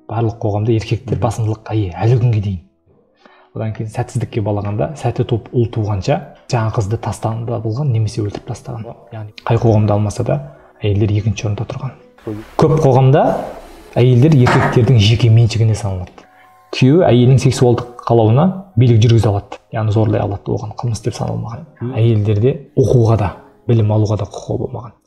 барлық қоғамда еркектер басымдылыққа ие әлі күнге дейін. Одан кейін сәтсіздікке балағанда сәті топ ұл туғанша жаңа қызды тастануда болған немесе өлтіріп тастаған. Яғни қай қоғамда алмаса да әйелдер екінші орында тұрған. Көп қоғамда әйелдер еркектердің жеке меншігіне саналады. Күйеуі әйелінің сексуалдық қалауына билік жүргізе алады, яғни зорлай алады, оған қылмыс деп саналмаған. Әйелдерде оқуға да, білім алуға да құқығы болмаған.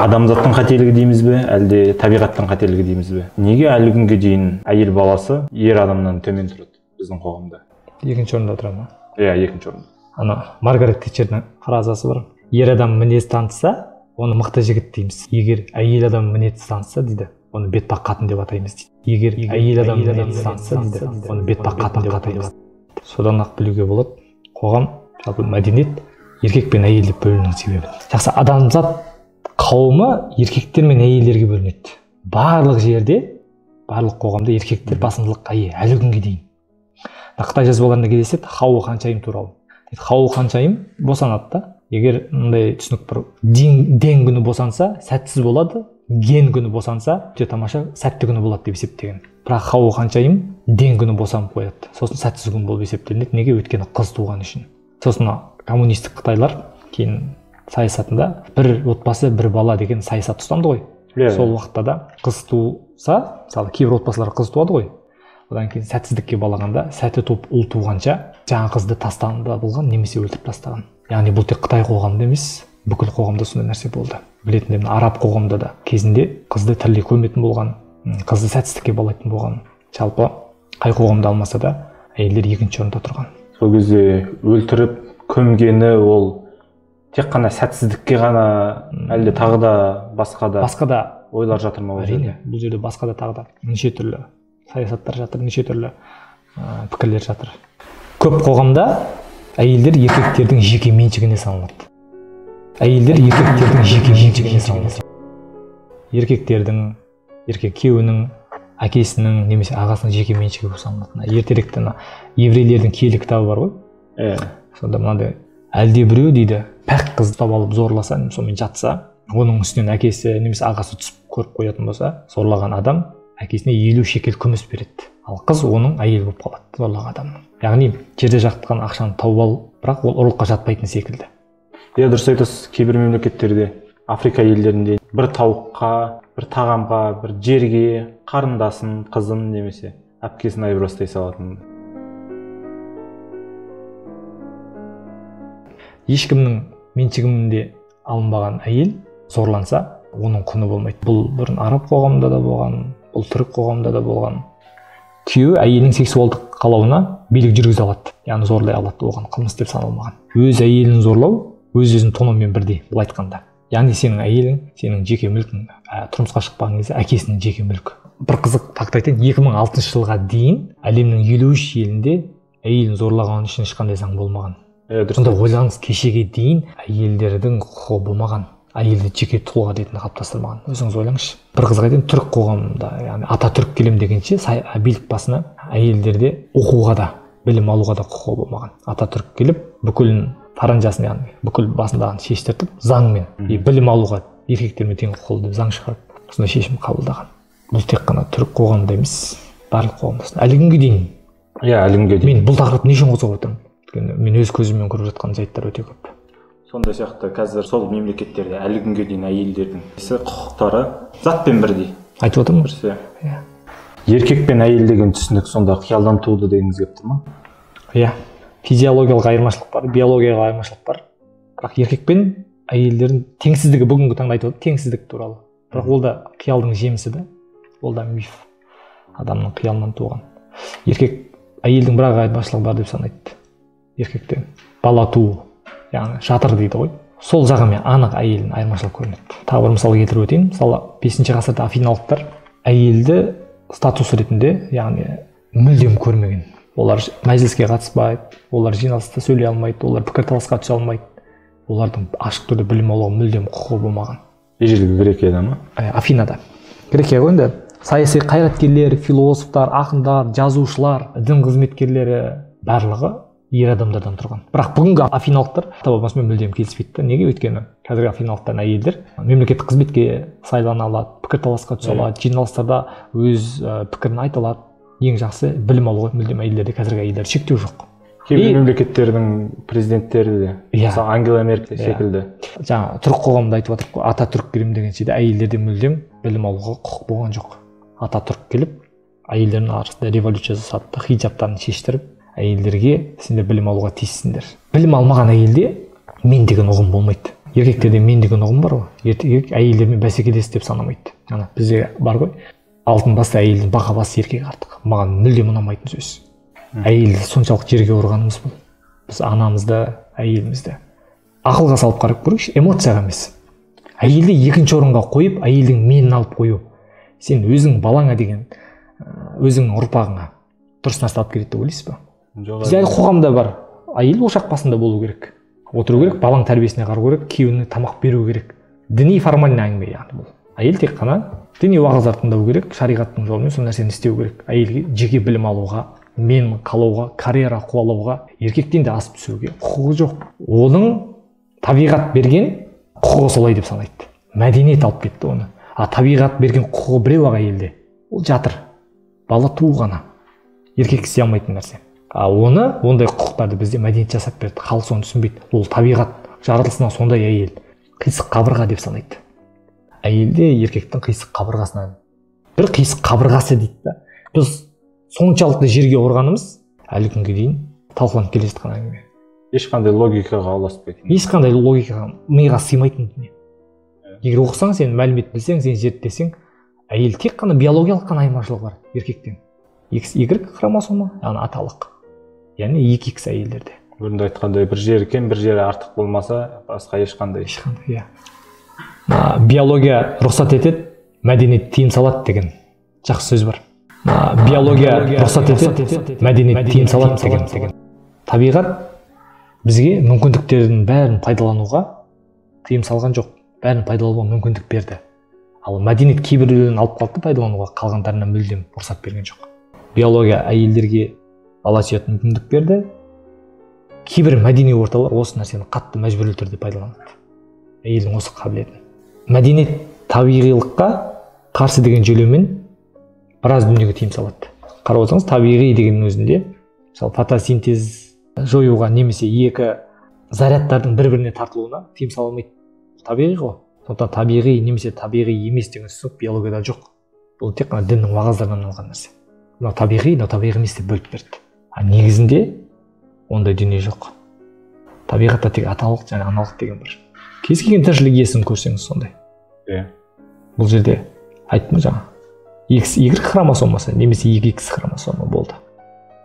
Адамзаттың қателігі дейміз бе, әлде табиғаттың қателігі дейміз бе? Неге әлі күнге дейін әйел баласы ер адамнан төмен тұрады біздің қоғамда? Екінші орында тұра ма? Иә, екінші орында. Ана Маргарет Тэтчердің фразасы бар. Ер адам мінез танытса, оны мықты жігіт дейміз. Егер әйел адам мінез танытса, дейді, оны бетпақ қатын деп атаймыз дейді. Егер әйел адам мінез танытса, дейді, оны бетпақ қатын деп атаймыз. Содан ақ білуге болады, қоғам, жалпы мәдениет еркек пен әйел деп бөлінуінің себебі. Жақсы, адамзат қауымы еркектер мен әйелдерге бөлінеді. Барлық жерде, барлық қоғамда еркектер басымдылыққа ие әлі күнге дейін. Қытай жазбаларында кездеседі Хауа ханшайым туралы. Хауа ханшайым босанады да. Егер мындай түсінік бар, ден күні босанса, сәтсіз болады, ген күні босанса, өте тамаша сәтті күні болады деп есептеген. Бірақ Хауа ханшайым ден күні босанып қояды. Сосын сәтсіз күн болып есептелінеді. Неге? Өйткені қыз туған үшін. Сосын коммунистік Қытайлар кейін саясатында бір отбасы бір бала деген саясат ұстанды ғой. Сол уақытта да қыз туса, мысалы кейбір отбасылар қыз туады ғой. Одан кейін сәтсіздікке балағанда сәті топ ұл туғанша жаңа қызды тастануда болған немесе өлтіріп тастаған. Яғни бұл тек Қытай қоғамында емес, бүкіл қоғамда сондай нәрсе болды. Білетіндей араб қоғамында да кезінде қызды тірілей көметін болған, қызды сәтсіздікке балайтын болған. Жалпы қай қоғамда алмаса да әйелдер екінші орында тұрған. Сол кезде өлтіріп көмгені ол тек қана сәтсіздікке ғана, әлде тағы да басқа да ойлар жатыр ма? Әрине, бұл жерде басқа да тағы да неше түрлі саясаттар жатыр, неше түрлі пікірлер жатыр. Көп қоғамда әйелдер еркектердің жеке меншігіне саналады. Әйелдер еркектердің жеке меншігіне саналады. Еркек күйеуінің, әкесінің немесе ағасының жеке меншігі болып саналады. Ертеректе еврейлердің киелі кітабы бар ғой. Сонда мынандай әлде біреу дейді, пәк қыз ұстап алып зорласа, сонымен жатса, оның үстінен әкесі немесе ағасы түсіп көріп қоятын болса, зорлаған адам әкесіне 50 шекел күміс береді. Ал қыз оның әйелі болып қалады, зорлаған адамның. Яғни жерде жатқан ақшаны тауып ал, бірақ ол ұрлыққа жатпайтын секілді. Иә, дұрыс айтасыз. Кейбір мемлекеттерде, Африка елдерінде бір тауыққа, бір тағамға, бір жерге қарындасын, қызын немесе әпкесін айырбастай салатын. Ешкімнің меншігінде алынбаған әйел зорланса, оның құны болмайды. Бұл бұрын араб қоғамында да болған, бұл түрік қоғамында да болған. Күйеуі әйелінің сексуалдық қалауына билік жүргізе алады, яғни зорлай алады, оған қылмыс деп саналмаған. Өз әйелін зорлау өз-өзін тонаумен бірдей, бұл айтқанда. Яғни сенің әйелің, сенің жеке мүлкің, тұрмысқа шықпаған кезде әкесінің жеке мүлкі. Бір қызық факт айтайын, 2006 жылға дейін әлемнің 53 елінде әйелін зорлаған үшін ешқандай заң болмаған. Сонда ойлаңыз, кешеге дейін әйелдердің құқығы болмаған, әйелді жеке тұлға ретінде қалыптастырмаған. Өзіңіз ойлаңызшы. Бір қызық айтайын, түрік қоғамында, яғни Ататүрік келем дегенше билік басына әйелдерде оқуға да, білім алуға да құқығы болмаған. Ататүрік келіп, бүкіл таранжасын, яғни бүкіл басындағын шештіртіп, заңмен білім алуға еркектермен тең құқылы деп заң шығарып, сондай шешім қабылдаған. Бұл тек қана түрік қоғамында емес, барлық қоғамда. Әлі күнге дейін. Иә, әлі күнге дейін. Мен бұл тақырыпты не үшін қозғап отырмын? Мен өз көзіммен көріп жатқан жайттар өте көп. Сондай сияқты қазір сол мемлекеттерде әлі күнге дейін әйелдердің құқықтары затпен бірдей. Айтып отырмын. Еркек пен әйел деген түсінік сонда қиялдан туды дегіңіз келіп тұр ма? Иә. физиологиялық айырмашылық бар, биологиялық айырмашылық бар. Бірақ еркек пен әйелдердің теңсіздігі бүгінгі таңда айтып отыр, теңсіздік туралы. Бірақ ол да қиялдың жемісі да. Ол да миф. Адамның қиялынан туған. Еркек әйелдің бірақ айырмашылығы бар деп санайды. Еркектен бала туу, яғни жатыр дейді ғой. Сол жағымен анық әйелдің айырмашылық көрінеді. Тағы бір мысал келтіріп өтейін. Мысалы 5-ші ғасырда афиналықтар әйелді статус ретінде, яғни мүлдем көрмеген. Олар мәжіліске қатыспайды, олар жиналыста сөйлей алмайды, олар пікірталасқа түсе алмайды. Олардың ашық түрде білім алуға мүлдем құқығы болмаған. Ежелгі Грекияда ма? Афинада. Грекия ғой енді. Саяси қайраткерлер, философтар, ақындар, жазушылар, дін қызметкерлері барлығы ер адамдардан тұрған. Бірақ бүгінгі афиналықтар табамасымен мүлдем келіспейді. Неге? Өйткені қазіргі афиналықтан әйелдер мемлекеттік қызметке сайлана алады, пікірталасқа түсе алады, жиналыстарда өз пікірін айта алады. Ең жақсы білім алуға мүлдем әйелдерде қазіргі әйелдер шектеу жоқ. Кейбір мемлекеттердің президенттері де, мысалы Ангела Меркель секілді. Жаңа түрік қоғамында айтып отырық қой, Ататүрік келем дегенше де әйелдерде мүлдем білім алуға құқық болған жоқ. Ататүрік келіп, әйелдердің арасында революция жасады, хиджабтарын шештіріп, әйелдерге сендер білім алуға тиіссіңдер. Білім алмаған әйелде мен деген ұғым болмайды. Еркектерде мен деген ұғым бар ғой. Еркек әйелдермен бәсекелес деп санамайды. Ана бізде бар ғой. Алтын басты әйелдің баға басы еркек артық. Маған мүлдем ұнамайтын сөз. Әйелді соншалық жерге ұрғанымыз бұл. Біз анамызды, әйелімізді ақылға салып қарап көрейікші, эмоцияға емес. Әйелді екінші орынға қойып, әйелдің менін алып қою. Сен өзің балаңа деген, өзіңнің ұрпағыңа дұрыс нәрсе алып келеді деп ойлайсыз ба? Бізде қоғамда бар. Әйел ошақ басында болу керек. Отыру керек, балаң тәрбиесіне қарау керек, күйеуіне тамақ беру керек. Діни формальный әңгіме яғни бұл. Әйел тек қана діни уағыздар тыңдау керек, шариғаттың жолымен сол нәрсені істеу керек. Әйелге жеке білім алуға, мен қалауға, карьера қуалауға, еркектен де асып түсуге құқығы жоқ. Оның табиғат берген құқығы солай деп санайды. Мәдениет алып кетті оны. Табиғат берген құқығы біреу ақ әйелде. Ол жатыр. Бала туу ғана. Еркек істей алмайтын нәрсе. Оны, ондай құқықтарды бізде мәдениет жасап берді. Халық соны түсінбейді. Ол табиғат жаратылысынан сондай әйел. Қисық қабырға деп санайды. Әйелде еркектің қисық қабырғасынан бір қисық қабырғасы дейді да. Біз соншалықты жерге ұрғанымыз әлі күнге дейін талқыланып келе жатқан әңгіме. Ешқандай логикаға ұласпайтын. Ешқандай логикаға, миға сыймайтын дүние. Егер оқысаң, сен мәлімет білсең, сен зерттесең, әйел тек қана биологиялық қана айырмашылығы бар еркектен. Y хромосома, яғни аталық. Яғни 2X әйелдерде. Бұрында айтқандай, бір жері кем, бір жері артық болмаса, басқа ешқандай. Иә. Биология рұқсат етеді, мәдениет тыйым салады деген жақсы сөз бар. Биология рұқсат етеді, мәдениет тыйым салады деген. Табиғат бізге мүмкіндіктердің бәрін пайдалануға тыйым салған жоқ, бәрін пайдалануға мүмкіндік берді. Ал мәдениет кейбіреулерін алып қалды пайдалануға, қалғандарына мүлдем рұқсат берген жоқ. Биология әйелдерге ала сүйетін мүмкіндік берді. Кейбір мәдени орталар осы нәрсені қатты мәжбүрлі түрде пайдаланады. Әйелдің осы қабілетін. Мәдениет табиғилыққа қарсы деген желеумен біраз дүниеге тыйым салады. Қарап отырсаңыз, табиғи деген өзінде, мысалы фотосинтез жоюға немесе екі зарядтардың бір-біріне тартылуына тыйым салмайды. Табиғи ғой. Сондықтан табиғи немесе табиғи емес деген түсінік биологияда жоқ. Бұл тек қана діннің уағыздарынан алған нәрсе. Мынау табиғи емес деп бөліп берді. Негізінде ондай дүние жоқ. Табиғатта тек аталық және аналық деген бар. Кез келген тіршілік иесін көрсеңіз сондай. Бұл жерде айттым жаңа. Y хромосомасы немесе 2X хромосома болды.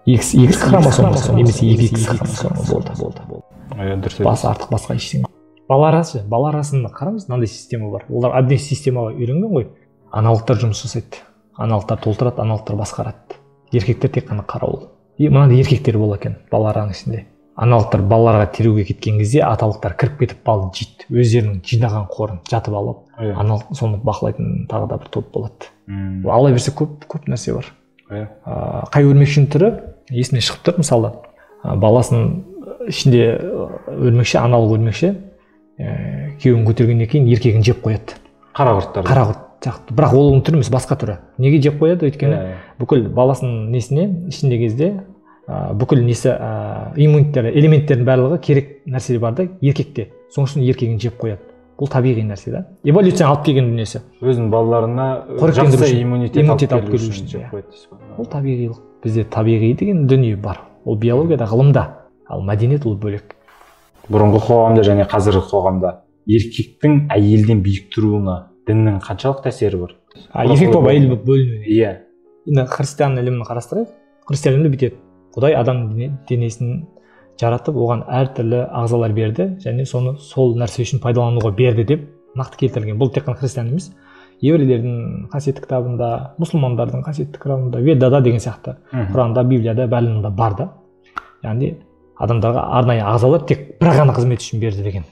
X хромосомасы немесе 2X хромосома болды. Басы артық басқа ештеңе. Бала арасында қараңыз, мынандай система бар. Олар әбден системаға үйренген ғой. Аналықтар жұмыс жасайды. Аналықтар толтырады, аналықтар басқарады. Еркектер тек қана қарауыл. Мынандай еркектер бола екен балараның ішінде. Аналықтар балаларға теруге кеткен кезде аталықтар кіріп кетіп балды жейді. Өздерінің жинаған қорын жатып алып, аналық соны бақылайтын тағы да бір топ болады. Алай берсе көп нәрсе бар. Қай өрмекшінің түрі есіне шығып тұр, мысалы, баласының ішінде өрмекші, аналық өрмекші күйеуін көтергеннен кейін еркегін жеп қояды. Қарақұрт жақты. Бірақ ол оның түрі емес, басқа түрі. Неге жеп қояды? Өйткені бүкіл баласының несіне ішінде кезде бүкіл несі иммунитеттері, элементтердің барлығы керек нәрсе бар да еркекте. Соның үшін еркегін жеп қояды. Бұл табиғи нәрсе да. Эволюцияның алып келген дүниесі. Өзінің балаларына жақсы иммунитет алып келу үшін жеп қояды. Ол табиғилық. Бізде табиғи деген дүние бар. Ол биологияда, ғылымда. ал мәдениет ол бөлек. Бұрынғы қоғамда және қазіргі қоғамда еркектің әйелден биік тұруына діннің қаншалықты әсері бар? Еркек болып әйел болып бөлінуіне. Иә. Енді христиан ілімін қарастырайық. Христиан ілімі бүйтеді. Құдай адам денесін жаратып, оған әртүрлі ағзалар берді және соны сол нәрсе үшін пайдалануға берді деп нақты келтірілген. Бұл тек қана христиан емес. Еврейлердің қасиетті кітабында, мұсылмандардың қасиетті кітабында, Ведада деген сияқты, Құранда, Библияда, бәрінде бар да. Яғни адамдарға арнайы ағзалар тек бір ғана қызмет үшін берді деген.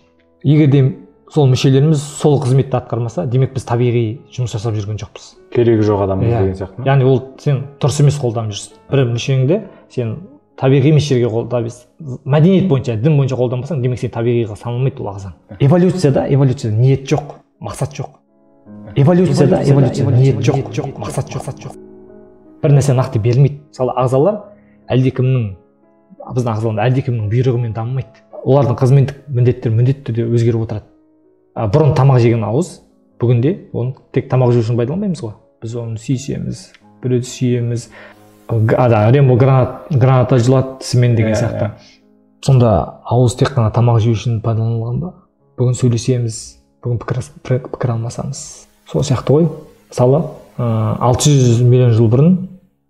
Егер де сол мүшелеріміз сол қызметті атқармаса, демек біз табиғи жұмыс жасап жүрген жоқпыз. Керегі жоқ адамымыз деген сияқты. Яғни ол сен дұрыс емес қолданып жүрсің. Бір мүшеңді сен табиғи емес жерге қолданып, мәдениет бойынша, дін бойынша қолданбасаң, демек сен табиғиға саналмайды ол ағзаң. Эволюцияда ниет жоқ, мақсат жоқ. Эволюцияда ниет жоқ, мақсат жоқ. Бір нәрсе нақты берілмейді. Мысалы ағзалар әлдекімнің, біздің ағзалар әлдекімнің бұйрығымен дамымайды. Олардың қызметтік міндеттері міндетті түрде өзгеріп отырады. Бұрын тамақ жеген ауыз, бүгінде оны тек тамақ жеу үшін пайдаланбаймыз ғой. Біз оны сүйсеміз, біреуді сүйеміз, Рембо граната жылады тісімен деген сияқты. Сонда ауыз тек қана тамақ жеу үшін пайдаланылған ба? Бүгін сөйлесеміз, бүгін пікір алмасамыз. Сол сияқты ғой. Мысалы 600 миллион жыл бұрын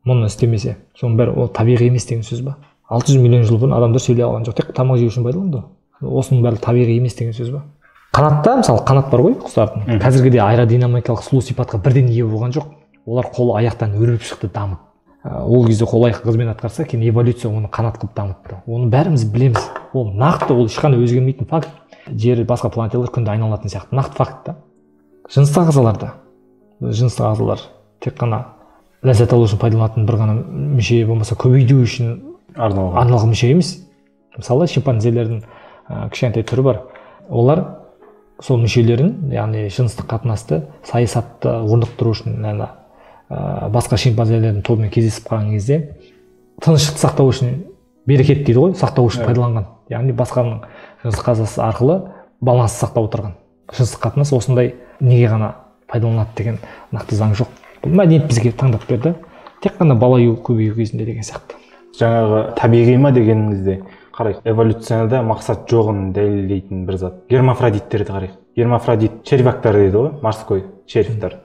мұны істемесе, соның бәрі ол табиғи емес деген сөз ба? 600 миллион жыл бұрын адамдар сөйлей алған жоқ, тек тамақ жеу үшін пайдаланды. Осының бәрі табиғи емес деген сөз ба? Қанатта, мысалы қанат бар ғой құстардың. Қазіргідей аэродинамикалық сұлу сипатқа бірден ие болған жоқ. Олар қол аяқтан өріліп шықты, дамып. Ол кезде қол аяқ қызмет атқарса, кейін эволюция оны қанат қылып дамытты. Оны бәріміз білеміз. Ол нақты, ол ешқандай өзгермейтін факт. Жер, басқа планеталар күнде айналатын сияқты нақты факт та. Жыныстық ағзалар тек қана ләззат алу үшін пайдаланатын бір ғана мүше, болмаса көбейту үшін арналған мүше емес. Мысалы шимпанзелердің кішкентай түрі бар. Олар сол мүшелерін, яғни жыныстық қатынасты, саясатты орнықтыру үшін, басқа шимпанзелердің тобымен кездесіп қалған кезде тыныштықты сақтау үшін, берекет дейді ғой, сақтау үшін пайдаланған. Яғни басқаның жыныстық қатынасы арқылы баланс сақтап отырған. Жыныстық қатынас осындай неге ғана пайдаланады деген нақты заң жоқ. Бұл мәдениет бізге таңдап берді. Тек қана балаю көбею кезінде деген сияқты. Жаңағы табиғи ма дегеніңізде қарайық. Эволюцияда мақсат жоғын дәлелдейтін бір зат. Гермафродиттерді қарайық. Гермафродит червяктар дейді ғой, морской червьтер.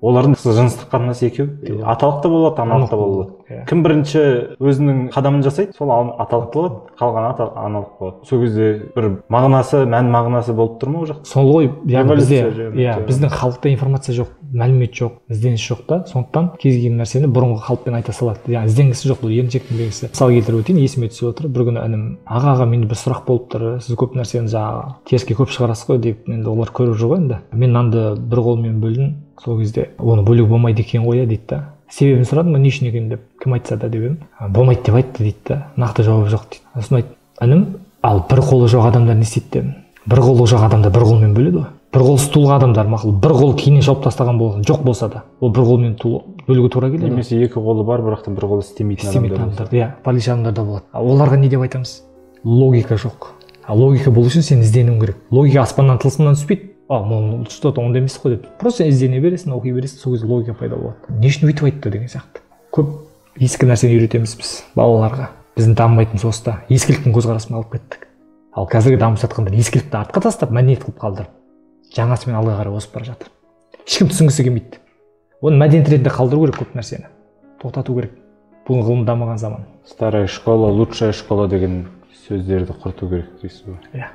Олардың жыныстық қатынасы екеу. Аталық та болады, аналық та болады. Кім бірінші өзінің қадамын жасайды, сол аталық болады, қалған аналық болады. Сол кезде бір мағынасы, мән мағынасы болып тұр ма ол жақ? Сол ғой, біздің халықта информация жоқ, мәлімет жоқ, ізденіс жоқ та, сондықтан кез келген нәрсені бұрынғы қалыппен айта салады. Яғни ізденгісі жоқ, бұл еріншектің белгісі. Мысал келтіріп өтейін, есіме түсіп отыр. Bir күні інім, аға менде бір сұрақ болып тұр, сіз көп нәрсені жаңағы теріске көп шығарасыз ғой деп, енді олар көріп жүр ғой енді. Мен нанды бір қолмен бөлдім, сол кезде оны бөлуге болмайды екен ғой дейді да. Себебін сұрадым, не үшін екен деп, кім айтса да деп едім. Болмайды деп айтты дейді да. Нақты жауабы жоқ дейді. Сосын айтты, інім, ал бір қолы жоқ адамдар не істейді дедім. Бір қолы жоқ адамдар бір қолмен бөледі ғой. Бір қол стулға адамдар мақұл, бір қол кейіннен жауып тастаған жоқ болса да, ол бір қолмен бөлуге тура келеді. Немесе екі қолы бар, бірақ та бір қолы істемейтін адамдар. Иә, полиция адамдар да болады. Оларға не деп айтамыз? Логика жоқ. Логика болу үшін сен ізденуің керек. Логика аспаннан тылсымнан түспейді. Что-то онда емес қой деп. Просто іздене бересің, оқи бересің, сол кезде логика пайда болады. Не үшін өйтіп айтты деген сияқты. Көп ескі нәрсені үйретеміз біз балаларға. Біздің дамымайтын соста ескіліктің көзқарасын алып кеттік. Ал қазіргі дамып жатқандар ескілікті артқа тастап, мәдениет қылып қалдырып, жаңасымен алға қарай озып бара жатыр. Ешкім түсінгісі келмейді. Оны мәдениет ретінде қалдыру керек, көп нәрсені тоқтату керек. Бұл ғылым дамыған заман. Старая школа, лучшая школа деген сөздерді құрту керек дейсіз ғой. Иә.